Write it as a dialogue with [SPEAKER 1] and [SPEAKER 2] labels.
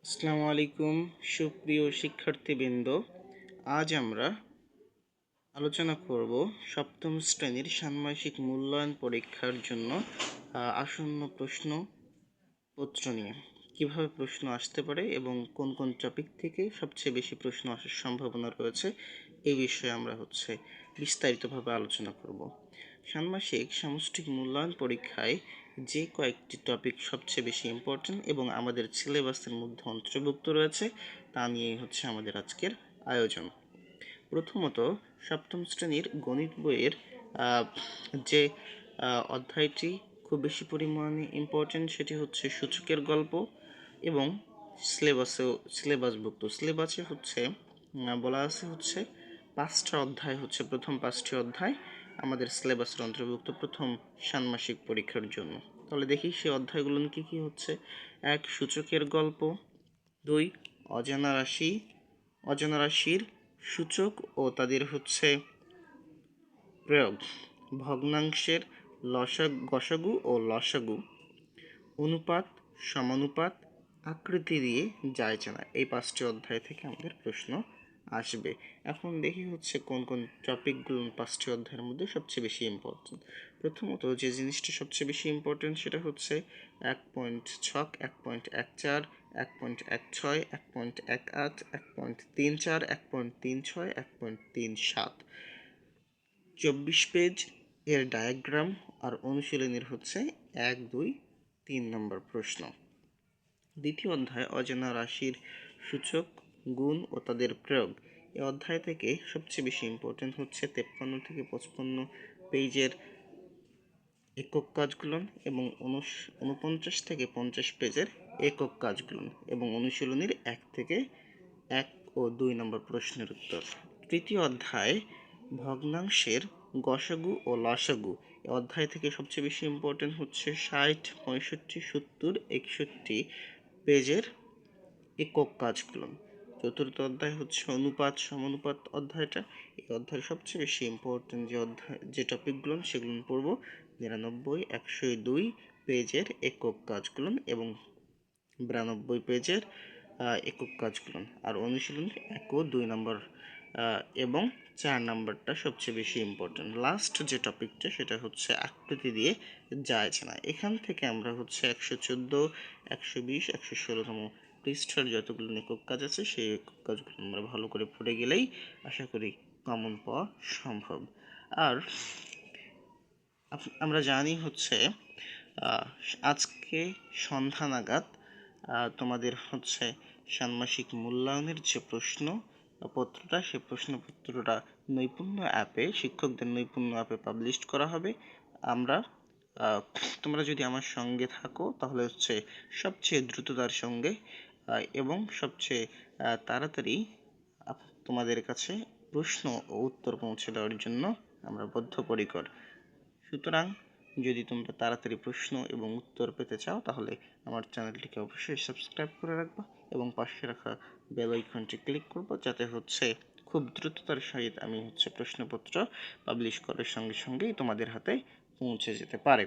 [SPEAKER 1] আসসালামু আলাইকুম সুপ্রিয় শিক্ষার্থীবৃন্দ। আজ আমরা আলোচনা করব সপ্তম শ্রেণীর ষান্মাসিক মূল্যায়ন পরীক্ষার জন্য আসন্ন প্রশ্নপত্র নিয়ে। কিভাবে প্রশ্ন আসতে পারে এবং কোন কোন টপিক থেকে সবচেয়ে বেশি প্রশ্ন আসার সম্ভাবনা রয়েছে এই বিষয়ে আমরা বিস্তারিতভাবে আলোচনা করব। ষান্মাসিক সামষ্টিক মূল্যায়ন পরীক্ষায় যে কয়েকটি টপিক সবচেয়ে বেশি ইম্পর্টেন্ট এবং আমাদের সিলেবাসের মধ্যে অন্তর্ভুক্ত রয়েছে তা নিয়েই আমাদের আজকের আয়োজন। প্রথমত, সপ্তম শ্রেণীর গণিত বইয়ের যে অধ্যায়টি খুব বেশি পরিমাণে ইম্পর্টেন্ট সেটি হচ্ছে সূচকের গল্প এবং সিলেবাসে বলা আছে পাঁচটা অধ্যায় প্রথম পাঁচটি অধ্যায় আমাদের সিলেবাসের অন্তর্ভুক্ত প্রথম ষান্মাসিক পরীক্ষার জন্য। তাহলে দেখি সেই অধ্যায়গুলো কি কি হচ্ছে। 1. সূচকের গল্প। 2. অজানা রাশির সূচক ও তাদের প্রয়োগ। ভগ্নাংশের গসাগু ও লসাগু। অনুপাত, সমানুপাত, আকৃতি দিয়ে যায় জানা। এই পাঁচটি অধ্যায় থেকে আমাদের প্রশ্ন আসবে। এখন দেখি কোন কোন টপিকগুলো পাঁচটি অধ্যায়ের মধ্যে সবচেয়ে বেশি ইম্পর্টেন্ট। প্রথমত যে জিনিসটা সবচেয়ে বেশি ইম্পর্টেন্ট সেটা হচ্ছে 1.6, 1.14, 1.16, 1.18, 1.34, 1.36, 1.37, 24 পেজ এর ডায়াগ্রাম আর অনুশীলনীর 1, 2, 3 নম্বর প্রশ্ন। দ্বিতীয় অধ্যায় অজানা রাশির সূচক, গুণ ও তাদের প্রয়োগ। এই অধ্যায় থেকে সবচেয়ে বেশি ইম্পর্টেন্ট 53 থেকে 55 পেজের একক কাজগুলো এবং 49 থেকে 50 পেজের একক কাজগুলো এবং অনুশীলনীর 1 থেকে 1 ও 2 নম্বর প্রশ্নের উত্তর। তৃতীয় অধ্যায় ভগ্নাংশের গসাগু ও লসাগু। এই অধ্যায় থেকে সবচেয়ে বেশি ইম্পর্টেন্ট 60, 65, 70, 61 পেজের একক কাজগুলো। চতুর্থ অধ্যায় অনুপাত সমানুপাত অধ্যায়টা। এই অধ্যায়ের সবচেয়ে বেশি ইম্পর্টেন্ট যে টপিকগুলো সেগুলো পড়ব 99, 102 পেজের একক কাজগুলো এবং 92 পেজের একক কাজগুলো। আর অনুশীলন 1 ও 2 নম্বর এবং 4 নম্বরটা সবচেয়ে বেশি ইম্পর্টেন্ট। লাস্ট যে টপিকটা সেটা আকৃতি দিয়ে যায় না। এখান থেকে আমরা 114, 120, 116তম পৃষ্ঠার যতগুলো একক কাজ আছে সেই একক কাজগুলো আমরা ভালো করে পড়ে গেলেই আশা করি কমন পাওয়া সম্ভব। আর আমরা জানি আজকে সন্ধ্যা নাগাদ তোমাদের ষান্মাসিক মূল্যায়নের যে প্রশ্নপত্রটা সেই প্রশ্নপত্রটা নৈপুণ্য অ্যাপে শিক্ষকদের নৈপুণ্য অ্যাপে পাবলিশ করা হবে। তোমরা যদি আমার সঙ্গে থাকো তাহলে সবচেয়ে দ্রুততার সঙ্গে এবং সবচেয়ে তাড়াতাড়ি তোমাদের কাছে প্রশ্ন ও উত্তর পৌঁছে দেওয়ার জন্য আমরা বদ্ধপরিকর। সুতরাং যদি তোমরা তাড়াতাড়ি প্রশ্ন এবং উত্তর পেতে চাও তাহলে আমার চ্যানেলটিকে অবশ্যই সাবস্ক্রাইব করে রাখবা এবং পাশে রাখা বেল আইকনটি ক্লিক করবো যাতে খুব দ্রুততার সহিত আমি প্রশ্নপত্র পাবলিশ করার সঙ্গে সঙ্গেই তোমাদের হাতে পৌঁছে যেতে পারে।